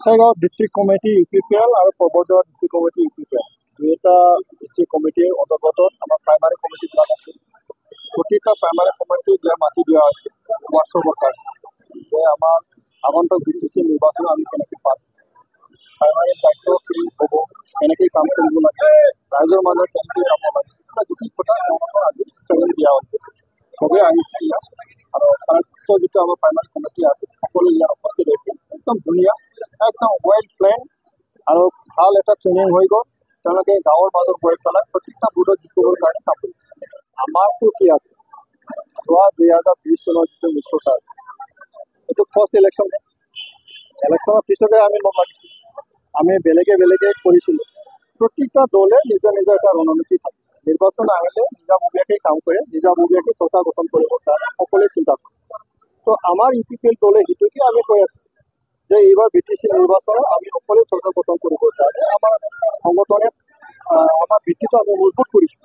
Gossaigaon district committee UPPL আৰু পৰ্বতগাঁও district committee UPPL দুইটা district কমিটিৰ অন্তৰ্গত আমাৰ প্ৰাইমাৰী কমিটিবিলাক আছে। প্ৰতিটা প্ৰাইমাৰী কমিটিক মাতি দিয়া হৈছে ৱাৰ্কশ্বপৰ কাৰণে যে আমাৰ আগন্তুক BTC নিৰ্বাচন আমি কেনেকৈ পাম, প্ৰাইমাৰী দায়িত্ব কি হ'ব, কেনেকৈ কাম কৰিব লাগে, ৰাইজৰ মাজত কেনেকৈ যাব লাগে, গোটেই কথা তেওঁলোকৰ আজি ট্ৰেইনিং দিয়া হৈছে। চবেই আহিছে ইয়াত আৰু স্বাস্থ্য যিটো আমাৰ প্ৰাইমাৰী কমিটি আছে সকলো ইয়াত উপস্থিত হৈছে। একদম ধুনীয়া, একদম ৱেল প্লেন আৰু ভাল এটা ট্ৰেইনিং হৈ গ'ল। তেওঁলোকে গাঁৱৰ মাজত গৈ পেলাই প্ৰত্যেকটা বুথত জিকিবৰ কাৰণে কাম কৰিছে। আমাৰতো কি আছে, যোৱা 2020 চনৰ যিটো মিত্ৰতা আছে এইটো ফাৰ্ষ্ট ইলেকশ্যন। ইলেকশ্যনৰ পিছতে আমি লগ লাগিছোঁ, আমি বেলেগে কৰিছিলোঁ। প্ৰত্যেকটা দলে নিজৰ নিজৰ এটা ৰণনীতি থাকে। নিৰ্বাচন আহিলে নিজাববীয়াকৈ কাম কৰে, নিজাববীয়াকৈ চৰকাৰ গঠন কৰিবৰ কাৰণে সকলোৱে চিন্তা কৰে। তো আমাৰ UPPL দলে সেইটোকে আমি কৈ আছোঁ যে এইবাৰ BTC নিৰ্বাচনত আমি সকলোৱে চৰকাৰ গঠন কৰিবৰ কাৰণে আমাৰ সংগঠনে আমাৰ ভিত্তিটো আমি মজবুত কৰিছোঁ।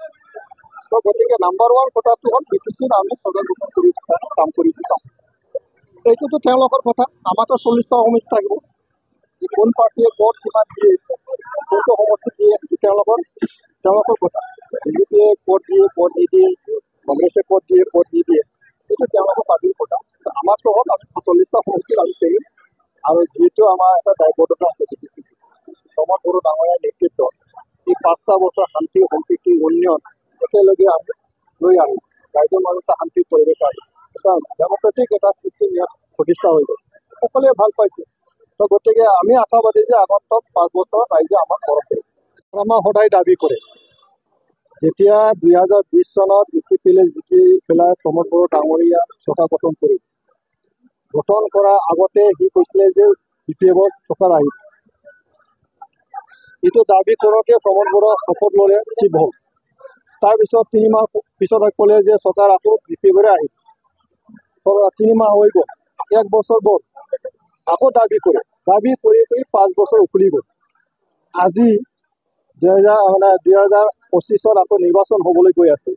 তো গতিকে নাম্বাৰ 1 কথাটো হ'ল BTCত আমি চৰকাৰ গঠন কৰিবৰ কাৰণে কাম কৰিছোঁ। এইটোতো তেওঁলোকৰ কথা, আমাৰতো 40টা সমষ্টি থাকিব। কোন পাৰ্টীয়ে ক'ত কিমান দিয়ে, কোনটো সমষ্টি দিয়ে, তেওঁলোকৰ কথা। BJPয়ে ক'ত দিয়ে, ক'ত নিদিয়ে, কংগ্ৰেছে ক'ত দিয়ে, ক'ত নিদিয়ে, এইটো তেওঁলোকৰ পাৰ্টীৰ কথা। আমাৰতো হ'ল আমি 40টা সমষ্টিত আমি পাৰিম। আৰু যিহেতু আমাৰ এটা দায়বদ্ধতা আছে BTC প্ৰমোদ বড়ো ডাঙৰীয়াৰ নেতৃত্বত এই 5টা বছৰ শান্তি সম্প্ৰীতি উন্নয়ন একেলগে আমি লৈ আহিম। ৰাইজৰ মাজত এটা শান্তিৰ পৰিৱেশ আহিম, এটা ডেমক্ৰেটিক এটা চিষ্টেম ইয়াত প্ৰতিষ্ঠা হৈ গ'ল, সকলোৱে ভাল পাইছে। তো গতিকে আমি আশাবাদী যে আগন্তুক 5 বছৰত ৰাইজে আমাক মৰম কৰিব। আমাৰ সদায় দাবী কৰে, যেতিয়া 2020 চনত UPPLে জিকি পেলাই প্ৰমোদ বড়ো ডাঙৰীয়া চৰকাৰ গঠন কৰি গঠন কৰাৰ আগতে সি কৈছিলে যে UPFৰ চৰকাৰ আহিব। এইটো দাবী কৰোঁতে প্ৰমোদ বড়ো শপত ল'লে চিফ হ'ল। তাৰপিছত 3 মাহ পিছত ক'লে যে চৰকাৰ আকৌ UPFৰে আহিব। 3 মাহ হৈ গ'ল, 1 বছৰ গ'ল, আকৌ দাবী কৰি 5 বছৰ উকলি গ'ল। আজি 2025ত আকৌ নিৰ্বাচন হ'বলৈ গৈ আছে।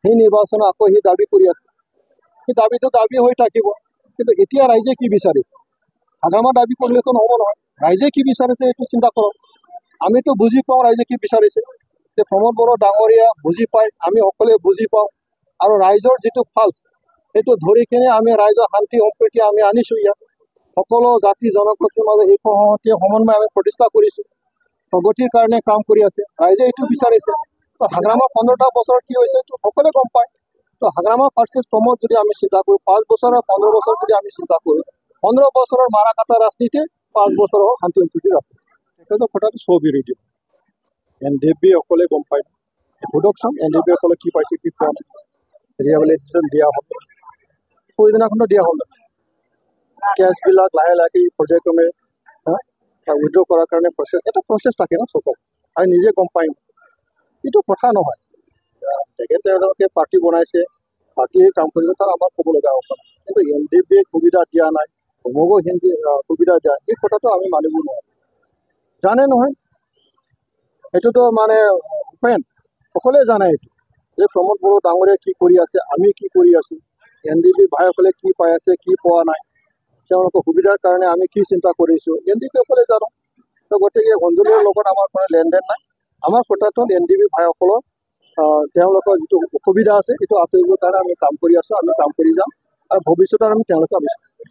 সেই নিৰ্বাচনত আকৌ সি দাবী কৰি আছে। সেই দাবীটো দাবী হৈ থাকিব। কিন্তু এতিয়া ৰাইজে কি বিচাৰিছে, হাগামা দাবী কৰিলেতো নহ'ব নহয়। ৰাইজে কি বিচাৰিছে এইটো চিন্তা কৰক। আমিতো বুজি পাওঁ ৰাইজে কি বিচাৰিছে, যে প্ৰমোদ বড়ো ডাঙৰীয়া বুজি পায়, আমি সকলোৱে বুজি পাওঁ। আৰু ৰাইজৰ যিটো ফাল্চ সেইটো ধৰি কিনে আমি ৰাইজৰ শান্তি সম্প্ৰীতি আমি আনিছোঁ ইয়াত। সকলো জাতি জনগোষ্ঠীৰ মাজত এই সংহতিয়ে সমন্বয় আমি প্ৰতিষ্ঠা কৰিছোঁ। প্ৰগতিৰ কাৰণে কাম কৰি আছে, ৰাইজে এইটো বিচাৰিছে। তো হাগ্ৰামা 15টা বছৰ কি হৈছে এইটো সকলোৱে গম পায়। তো হাগ্ৰামা ভাৰ্চেছ প্ৰমোদ যদি আমি চিন্তা কৰোঁ, 5 বছৰ আৰু 15 বছৰ যদি আমি চিন্তা কৰোঁ, 15 বছৰৰ মাৰা কাটা ৰাজনীতি, 5 বছৰৰ শান্তি সম্প্ৰীতিৰ ৰাজনীতি, এতিয়াতো কথাটো স্ববিৰোধী। NDP অকলে গম পায়, সোধকচোন NDP অকলে কি পাইছে কি পোৱা নাই। ৰিহেবিলিটেশ্যন দিয়া হ'ল, সেইদিনাখনো দিয়া হ'ল। কেছবিলাক লাহে লাহে পৰ্যায়ক্ৰমে উইড্ৰ কৰাৰ কাৰণে প্ৰচেছ থাকে ন চৰকাৰ, আৰু নিজে গম পায়। এইটো কথা নহয়, তেওঁলোকে পাৰ্টি বনাইছে, পাৰ্টীয়ে কাম কৰিব, তাৰ আমাৰ ক'ব লগা কথা। কিন্তু NDPয়ে সুবিধা দিয়া নাই, প্ৰমোদো সুবিধা দিয়া, এই কথাটো আমি মানিব নোৱাৰোঁ। জানে নহয়, এইটোতো মানে উপেন সকলোৱে জানে এইটো, যে প্ৰমোদ বড়ো ডাঙৰীয়াই কি কৰি আছে, আমি কি কৰি আছোঁ, NDP ভাইসকলে কি পাই আছে কি পোৱা নাই, তেওঁলোকৰ সুবিধাৰ কাৰণে আমি কি চিন্তা কৰিছোঁ, NDP সকলে জানো। তো গতিকে গঞ্জলিৰ লগত আমাৰ কোনো লেনদেন নাই। আমাৰ কথাটো NDP ভাইসকলৰ তেওঁলোকৰ যিটো অসুবিধা আছে সেইটো আঁতৰিবৰ কাৰণে আমি কাম কৰি আছোঁ, আমি কাম কৰি যাম, আৰু ভৱিষ্যতে আমি তেওঁলোকে আৱিষ্কাৰ কৰিম।